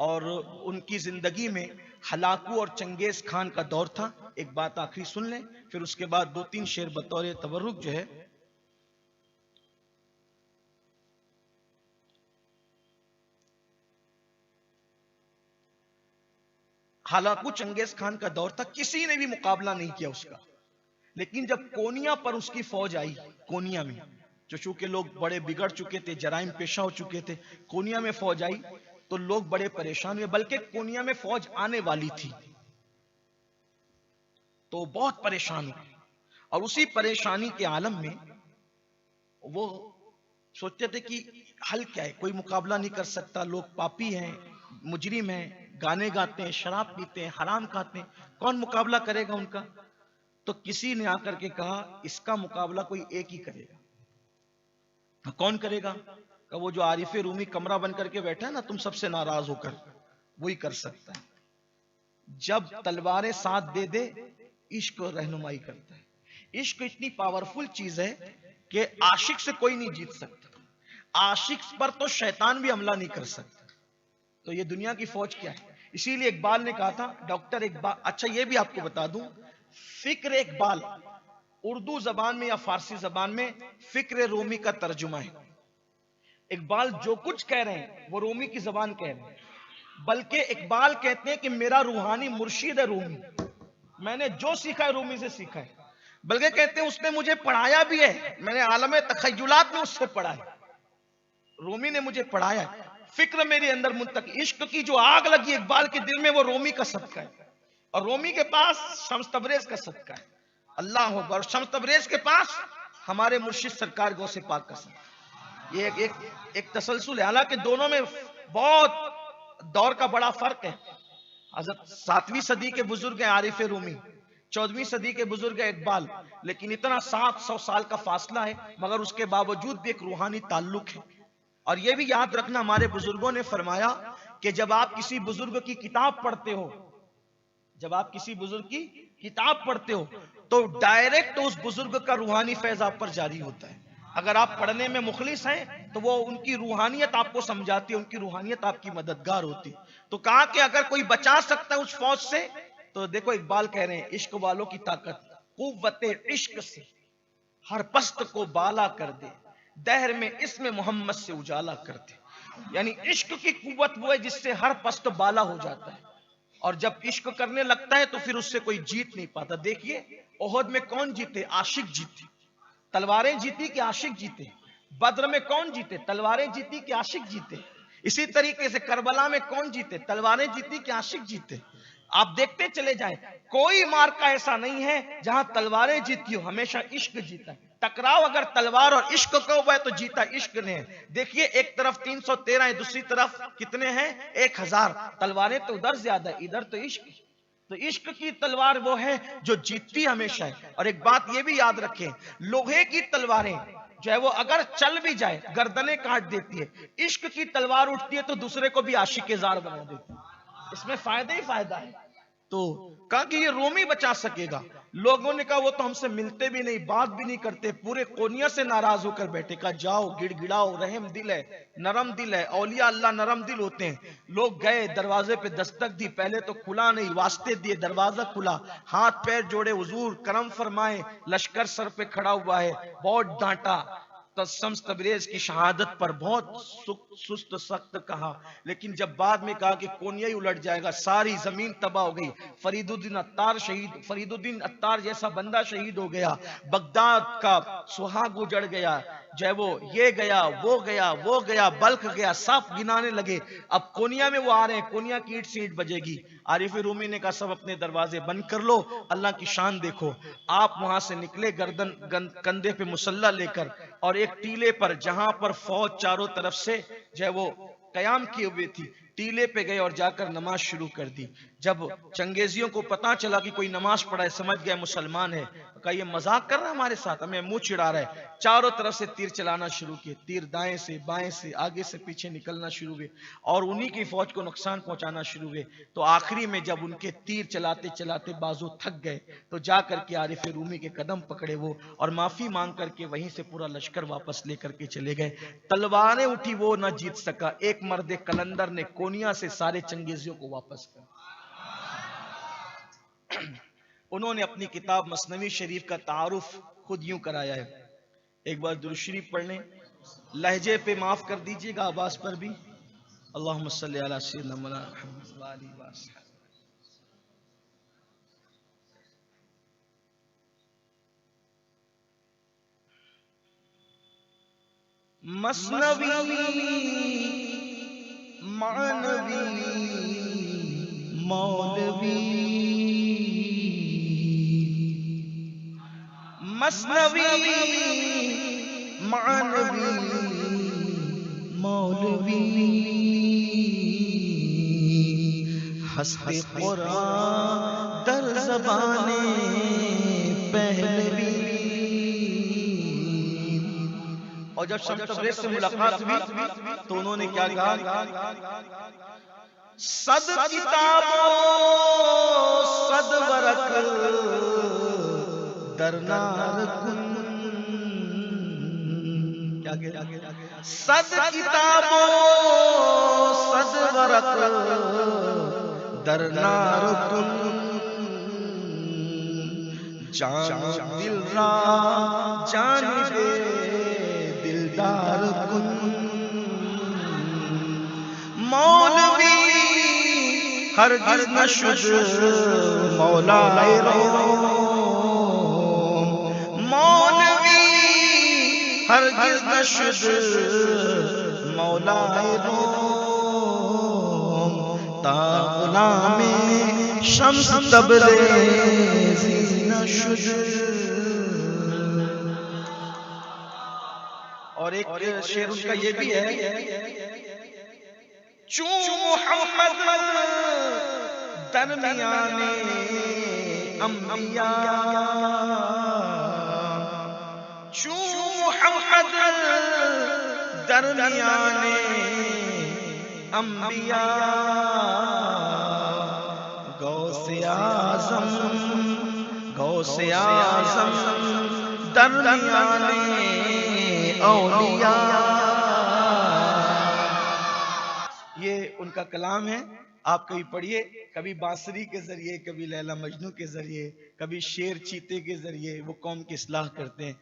और उनकी जिंदगी में हलाकू और चंगेज खान का दौर था। एक बात आखिरी सुन लें, फिर उसके बाद 2-3 शेर बतौर तबरुक जो है। हलाकू चंगेज खान का दौर था, किसी ने भी मुकाबला नहीं किया उसका। लेकिन जब कोनिया पर उसकी फौज आई, कोनिया में जो चूंकि लोग बड़े बिगड़ चुके थे, जराइम पेशा हो चुके थे, कोनिया में फौज आई तो लोग बड़े परेशान हुए। बल्कि कोनिया में फौज आने वाली थी तो बहुत परेशान हुए। और उसी परेशानी के आलम में वो सोचते थे कि हल क्या है, कोई मुकाबला नहीं कर सकता, लोग पापी हैं, मुजरिम हैं, गाने गाते हैं, शराब पीते हैं, हराम खाते हैं, कौन मुकाबला करेगा उनका। तो किसी ने आकर के कहा इसका मुकाबला कोई एक ही करेगा। कौन करेगा? का वो जो आरिफ रूमी कमरा बन करके बैठा है ना तुम सबसे नाराज होकर, वही कर सकता है। जब तलवारें साथ दे दे, इश्क रहनुमाई करता है। इश्क इतनी पावरफुल चीज है कि आशिक से कोई नहीं जीत सकता। आशिक पर तो शैतान भी हमला नहीं कर सकता। तो ये दुनिया की फौज क्या है। इसीलिए इकबाल ने कहा था, डॉक्टर इकबाल, अच्छा ये भी आपको बता दूं, फिक्र इकबाल उर्दू जबान में या फारसी जबान में फिक्र रूमी का तर्जुमा है। इकबाल जो कुछ कह रहे हैं वो रूमी की जबान कह रहे हैं। बल्कि इकबाल कहते हैं कि मेरा रूहानी मुर्शिद है रूमी, मैंने जो सीखा है रूमी से सीखा है। बल्कि कहते हैं उसने मुझे पढ़ाया भी है, मैंने आलम तखय्युलात में उससे पढ़ा है, रूमी ने मुझे पढ़ाया है। फिक्र मेरे अंदर मुंतक, इश्क की जो आग लगी इकबाल के दिल में वो रूमी का सदका है। और रूमी के पास शम्स तबरेज का सदका है, अल्लाह हो। और शम्स तबरेज के पास हमारे मुर्शिद सरकार गौसे पाक का सदका। ये एक तसलसल है। हालांकि दोनों में बहुत दौर का बड़ा फर्क है। हजरत 7वीं सदी के बुजुर्ग हैं आरिफ रूमी, 14वीं सदी के बुजुर्ग है इकबाल, लेकिन इतना 700 साल का फासला है, मगर उसके बावजूद भी एक रूहानी ताल्लुक है। और यह भी याद रखना, हमारे बुजुर्गों ने फरमाया कि जब आप किसी बुजुर्ग की किताब पढ़ते हो, जब आप किसी बुजुर्ग की किताब पढ़ते हो तो डायरेक्ट उस बुजुर्ग का रूहानी फैज आप पर जारी होता है। अगर आप पढ़ने में मुखलिस हैं तो वो उनकी रूहानियत आपको समझाती है, उनकी रूहानियत आपकी मददगार होती है। तो कहा कि अगर कोई बचा सकता है उस फौज से, तो देखो इकबाल कह रहे हैं इश्क वालों की ताकत कुव्वते इश्क से हर पस्त को बाला कर दे, दहर में इसमें मोहम्मद से उजाला कर दे। यानी इश्क की कुव्वत वो है जिससे हर पस्त बाला हो जाता है। और जब इश्क करने लगता है तो फिर उससे कोई जीत नहीं पाता। देखिए ओहद में कौन जीते? आशिक जीते। तलवारें जीती कि आशिक जीते? बद्र में कौन जीते? तलवारें जीती कि आशिक जीते? इसी तरीके से करबला में कौन जीते? तलवारें जीती कि आशिक जीते? आप देखते चले जाएं, कोई मार्का ऐसा नहीं है जहां तलवारें जीती हो, हमेशा इश्क जीता है। टकराव अगर तलवार और इश्क का हुआ है तो जीता इश्क ने। देखिए एक तरफ 313 है, दूसरी तरफ कितने हैं? 1000। तलवारें तो उधर ज्यादा है, इधर तो इश्क। तो इश्क की तलवार वो है जो जीतती हमेशा है। और एक बात ये भी याद रखें, लोहे की तलवारें जो है वो अगर चल भी जाए गर्दनें काट देती है, इश्क की तलवार उठती है तो दूसरे को भी आशिक-ए-जार बना देती है। इसमें फायदा ही फायदा है। तो कहा कि ये रोमी बचा सकेगा। लोगों ने कहा वो तो हमसे मिलते भी नहीं, बात भी नहीं करते, पूरे कोनिया से नाराज होकर बैठे। कहा जाओ गिड़गिड़ाओ, रहम दिल है, नरम दिल है, औलिया अल्लाह नरम दिल होते हैं। लोग गए, दरवाजे पे दस्तक दी, पहले तो खुला नहीं, वास्ते दिए, दरवाजा खुला, हाथ पैर जोड़े, हुजूर करम फरमाए, लश्कर सर पे खड़ा हुआ है, बहुत डांटा। शम्स तबरेज की शहादत पर बहुत सुस्त सख्त कहा, लेकिन जब बाद में कहा कि कोनिया ही उलट जाएगा, सारी जमीन तबाह हो गई। फरीदुद्दीन अत्तार शहीद, फरीदुद्दीन अत्तार जैसा बंदा शहीद हो गया, बगदाद का सुहाग उजड़ गया, जो है वो ये गया, वो गया, वो गया, बल्क गया, सब गिनाने लगे। अब कोनिया में वो आ रहे हैं, कोनिया की ईंट से ईंट बजेगी। आरिफ रूमी ने कहा सब अपने दरवाजे बंद कर लो, अल्लाह की शान देखो। आप वहां से निकले गर्दन कंधे पे मुसल्ला लेकर, और एक टीले पर जहां पर फौज चारों तरफ से जो है वो कयाम किए हुए थी, टीले पे गए और जाकर नमाज शुरू कर दी। जब चंगेजियों को पता चला कि कोई नमाज पढ़ा है, समझ गया मुसलमान है, कहा ये मजाक कर रहा है हमारे साथ, हमें मुंह चिढ़ा रहा है। चारों तरफ से तीर चलाना शुरू किए, तीर दाएं से बाएं से आगे से पीछे निकलना शुरू हुए और उन्हीं की फौज को नुकसान पहुंचाना शुरू हुए। तो आखिरी में जब उनके तीर चलाते चलाते बाजू थक गए तो जाकर के आरिफ रूमी के कदम पकड़े वो, और माफी मांग करके वहीं से पूरा लश्कर वापस लेकर के चले गए। तलवारें उठी, वो न जीत सका। एक मर्द कलंदर ने कोनिया से सारे चंगेजियों को वापस कर। उन्होंने अपनी किताब मसनवी शरीफ का तारुफ खुद यूं कराया है। एक बार दुरूद शरीफ पढ़ लें, लहजे पे माफ कर दीजिएगा, आवाज पर भी। अल्लाहुम्मा सल्ली अला सय्यिदिना मुहम्मद व आलिहि व अस्हाबिही। मसनवी मानवी मौलवी, मसनवी मानवी मौलवी, हस्ते कुरान दर ज़बाने पहलवी। और जब शम्स तबरेज़ से मुलाकात हुई तो उन्होंने क्या कहा? सद किताबो सद वरक दरनार कुन। क्या सद किताबो सद वरक दरनार कुन, जान दिल रा जानिबे दिलदार कुन। मौलवी हरगिज़ न शुद मौलाए रोम, मौलवी हरगिज़ न शुद मौलाए रोम, ता गुलामे शम्स तबरेज़ न शुद। और एक शेर उनका ये भी है, चू मोहम्मद दरमियाने अंबिया, चू मोहम्मद दरमियाने अंबिया, गौसे आज़म दरमियाने औलिया। ये उनका कलाम है, आप कभी पढ़िए, कभी बांसुरी के जरिए, कभी लैला मजनू के जरिए, कभी शेर चीते के जरिए वो कौम की इस्लाह करते हैं।